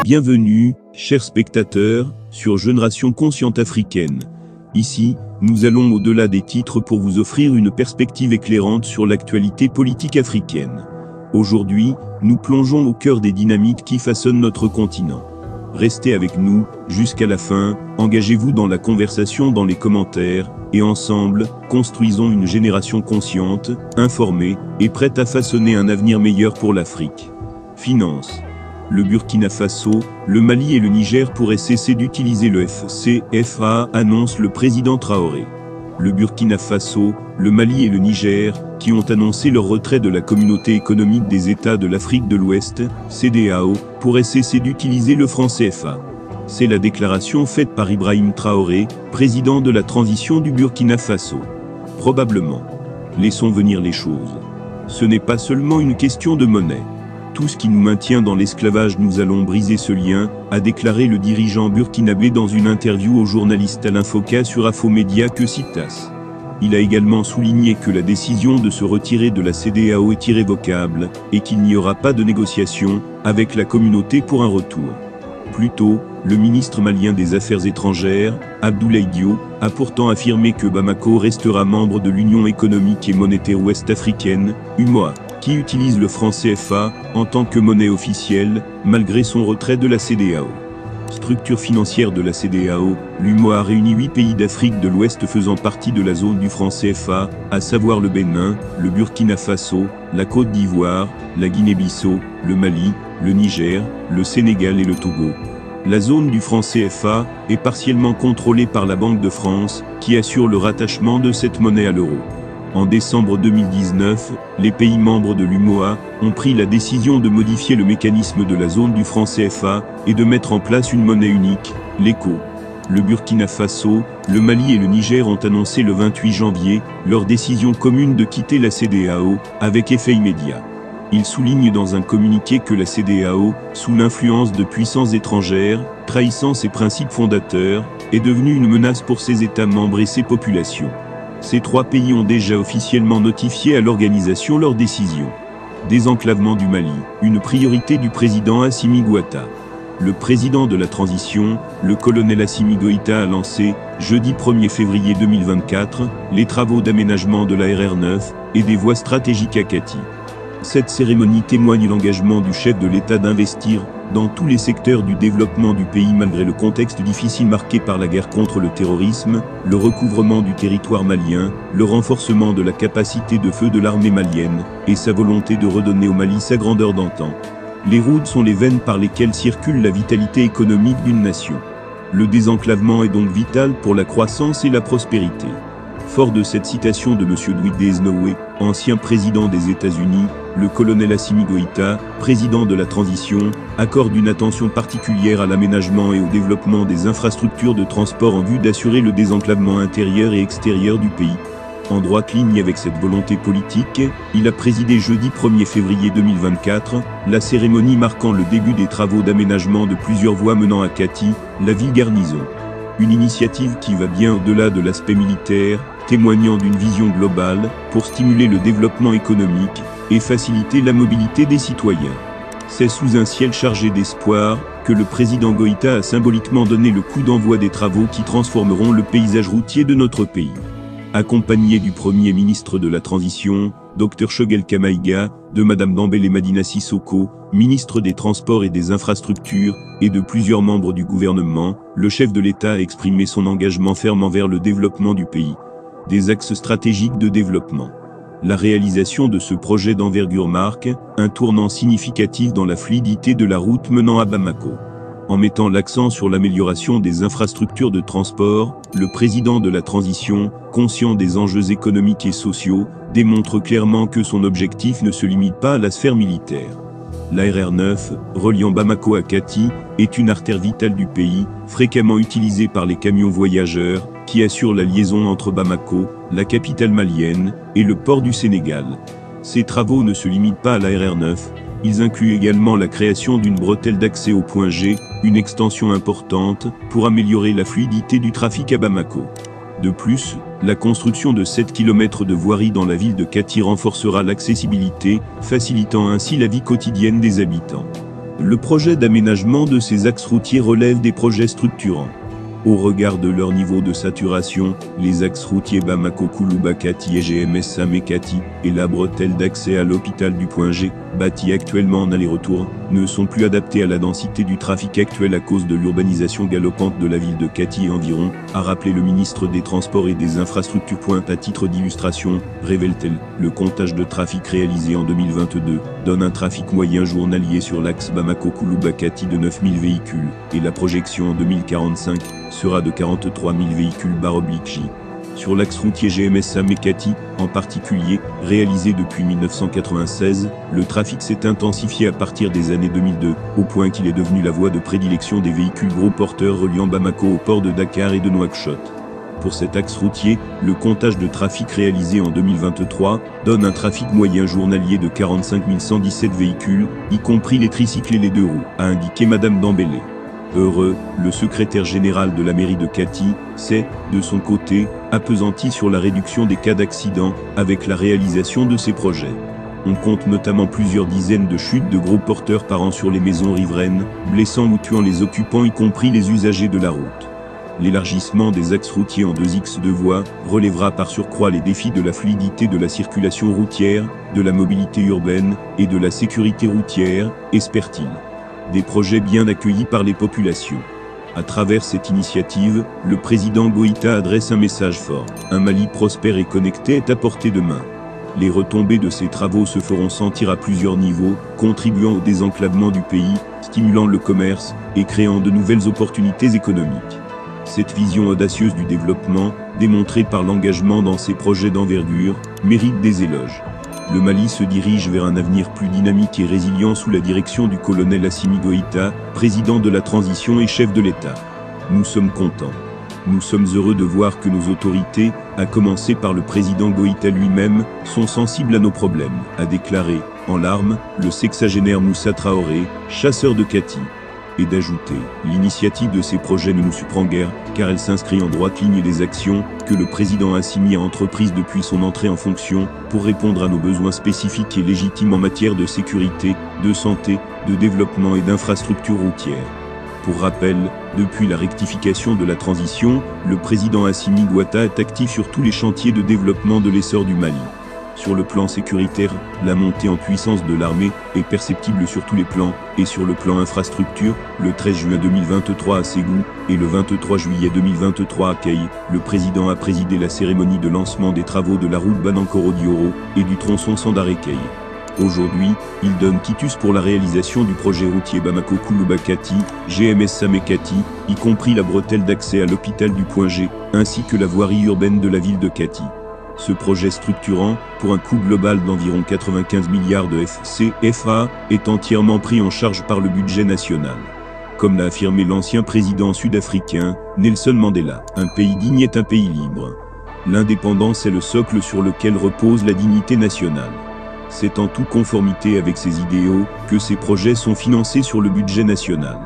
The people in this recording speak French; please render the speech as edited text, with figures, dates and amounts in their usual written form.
Bienvenue, chers spectateurs, sur Génération Consciente Africaine. Ici, nous allons au-delà des titres pour vous offrir une perspective éclairante sur l'actualité politique africaine. Aujourd'hui, nous plongeons au cœur des dynamiques qui façonnent notre continent. Restez avec nous, jusqu'à la fin, engagez-vous dans la conversation dans les commentaires, et ensemble, construisons une génération consciente, informée, et prête à façonner un avenir meilleur pour l'Afrique. Finances. Le Burkina Faso, le Mali et le Niger pourraient cesser d'utiliser le CFA, annonce le président Traoré. Le Burkina Faso, le Mali et le Niger, qui ont annoncé leur retrait de la Communauté économique des États de l'Afrique de l'Ouest, CEDEAO, pourraient cesser d'utiliser le franc CFA. C'est la déclaration faite par Ibrahim Traoré, président de la transition du Burkina Faso. Probablement. Laissons venir les choses. Ce n'est pas seulement une question de monnaie. Tout ce qui nous maintient dans l'esclavage, nous allons briser ce lien, a déclaré le dirigeant burkinabé dans une interview au journaliste Alain Foka sur Infomédia que citas. Il a également souligné que la décision de se retirer de la CEDEAO est irrévocable, et qu'il n'y aura pas de négociation avec la communauté pour un retour. Plus tôt, le ministre malien des Affaires étrangères, Abdoulaye Diop, a pourtant affirmé que Bamako restera membre de l'Union économique et monétaire ouest-africaine, UMOA, qui utilise le franc CFA en tant que monnaie officielle, malgré son retrait de la CEDEAO. Structure financière de la CEDEAO, l'UMOA réunit 8 pays d'Afrique de l'Ouest faisant partie de la zone du franc CFA, à savoir le Bénin, le Burkina Faso, la Côte d'Ivoire, la Guinée-Bissau, le Mali, le Niger, le Sénégal et le Togo. La zone du franc CFA est partiellement contrôlée par la Banque de France, qui assure le rattachement de cette monnaie à l'euro. En décembre 2019, les pays membres de l'UMOA ont pris la décision de modifier le mécanisme de la zone du franc CFA et de mettre en place une monnaie unique, l'ECO. Le Burkina Faso, le Mali et le Niger ont annoncé le 28 janvier leur décision commune de quitter la CEDEAO, avec effet immédiat. Ils soulignent dans un communiqué que la CEDEAO, sous l'influence de puissances étrangères, trahissant ses principes fondateurs, est devenue une menace pour ses États membres et ses populations. Ces 3 pays ont déjà officiellement notifié à l'organisation leur décision. Désenclavement du Mali, une priorité du président Assimi Goïta. Le président de la transition, le colonel Assimi Goïta a lancé, jeudi 1er février 2024, les travaux d'aménagement de la RR9 et des voies stratégiques à Kati. Cette cérémonie témoigne l'engagement du chef de l'État d'investir dans tous les secteurs du développement du pays malgré le contexte difficile marqué par la guerre contre le terrorisme, le recouvrement du territoire malien, le renforcement de la capacité de feu de l'armée malienne, et sa volonté de redonner au Mali sa grandeur d'antan. Les routes sont les veines par lesquelles circule la vitalité économique d'une nation. Le désenclavement est donc vital pour la croissance et la prospérité. Fort de cette citation de M. Dwight Eisenhower, ancien président des États-Unis, le colonel Assimi Goïta, président de la transition, accorde une attention particulière à l'aménagement et au développement des infrastructures de transport en vue d'assurer le désenclavement intérieur et extérieur du pays. En droite ligne avec cette volonté politique, il a présidé jeudi 1er février 2024, la cérémonie marquant le début des travaux d'aménagement de plusieurs voies menant à Kati, la ville garnison. Une initiative qui va bien au-delà de l'aspect militaire, témoignant d'une vision globale, pour stimuler le développement économique et faciliter la mobilité des citoyens. C'est sous un ciel chargé d'espoir que le président Goïta a symboliquement donné le coup d'envoi des travaux qui transformeront le paysage routier de notre pays. Accompagné du Premier ministre de la Transition, Dr Choguel Kamaïga, de Madame Dambélé Madina Sissoko, ministre des Transports et des Infrastructures, et de plusieurs membres du gouvernement, le chef de l'État a exprimé son engagement ferme envers le développement du pays. Des axes stratégiques de développement. La réalisation de ce projet d'envergure marque un tournant significatif dans la fluidité de la route menant à Bamako. En mettant l'accent sur l'amélioration des infrastructures de transport, le président de la transition, conscient des enjeux économiques et sociaux, démontre clairement que son objectif ne se limite pas à la sphère militaire. La RR9, reliant Bamako à Kati, est une artère vitale du pays, fréquemment utilisée par les camions voyageurs, qui assurent la liaison entre Bamako, la capitale malienne, et le port du Sénégal. Ces travaux ne se limitent pas à la RR9, ils incluent également la création d'une bretelle d'accès au point G, une extension importante, pour améliorer la fluidité du trafic à Bamako. De plus, la construction de 7 km de voirie dans la ville de Kati renforcera l'accessibilité, facilitant ainsi la vie quotidienne des habitants. Le projet d'aménagement de ces axes routiers relève des projets structurants. Au regard de leur niveau de saturation, les axes routiers Bamako-Kouloubakati et GMS-Samé-Kati et la bretelle d'accès à l'hôpital du Point G, bâtie actuellement en aller-retour, ne sont plus adaptés à la densité du trafic actuel à cause de l'urbanisation galopante de la ville de Kati et environ, a rappelé le ministre des Transports et des Infrastructures. À titre d'illustration, révèle-t-elle, le comptage de trafic réalisé en 2022 donne un trafic moyen journalier sur l'axe Bamako-Kouloubakati de 9000 véhicules, et la projection en 2045 sera de 43 000 véhicules/J. Sur l'axe routier GMS-Samé-Kati, en particulier, réalisé depuis 1996, le trafic s'est intensifié à partir des années 2002, au point qu'il est devenu la voie de prédilection des véhicules gros porteurs reliant Bamako au port de Dakar et de Nouakchott. Pour cet axe routier, le comptage de trafic réalisé en 2023 donne un trafic moyen journalier de 45 117 véhicules, y compris les tricycles et les deux roues, a indiqué Madame Dambélé. Heureux, le secrétaire général de la mairie de Kati, s'est, de son côté, appesanti sur la réduction des cas d'accidents avec la réalisation de ces projets. On compte notamment plusieurs dizaines de chutes de gros porteurs par an sur les maisons riveraines, blessant ou tuant les occupants y compris les usagers de la route. L'élargissement des axes routiers en 2x2 voies relèvera par surcroît les défis de la fluidité de la circulation routière, de la mobilité urbaine et de la sécurité routière, espère-t-il. Des projets bien accueillis par les populations. À travers cette initiative, le président Goïta adresse un message fort. Un Mali prospère et connecté est à portée de main. Les retombées de ces travaux se feront sentir à plusieurs niveaux, contribuant au désenclavement du pays, stimulant le commerce et créant de nouvelles opportunités économiques. Cette vision audacieuse du développement, démontrée par l'engagement dans ces projets d'envergure, mérite des éloges. Le Mali se dirige vers un avenir plus dynamique et résilient sous la direction du colonel Assimi Goïta, président de la transition et chef de l'État. Nous sommes contents. Nous sommes heureux de voir que nos autorités, à commencer par le président Goïta lui-même, sont sensibles à nos problèmes, a déclaré, en larmes, le sexagénaire Moussa Traoré, chasseur de Kati. Et d'ajouter, l'initiative de ces projets ne nous surprend guère, car elle s'inscrit en droite ligne des actions que le président Assimi a entreprises depuis son entrée en fonction, pour répondre à nos besoins spécifiques et légitimes en matière de sécurité, de santé, de développement et d'infrastructures routières. Pour rappel, depuis la rectification de la transition, le président Assimi Goïta est actif sur tous les chantiers de développement de l'essor du Mali. Sur le plan sécuritaire, la montée en puissance de l'armée est perceptible sur tous les plans, et sur le plan infrastructure, le 13 juin 2023 à Ségou, et le 23 juillet 2023 à Kay, le président a présidé la cérémonie de lancement des travaux de la route Banankoro-Dioro, et du tronçon Sandaré-Kay. Aujourd'hui, il donne quitus pour la réalisation du projet routier Bamako-Kouloubakati, GMS-Samé-Kati, y compris la bretelle d'accès à l'hôpital du Point G, ainsi que la voirie urbaine de la ville de Kati. Ce projet structurant, pour un coût global d'environ 95 milliards de CFA, est entièrement pris en charge par le budget national. Comme l'a affirmé l'ancien président sud-africain, Nelson Mandela, un pays digne est un pays libre. L'indépendance est le socle sur lequel repose la dignité nationale. C'est en toute conformité avec ces idéaux que ces projets sont financés sur le budget national.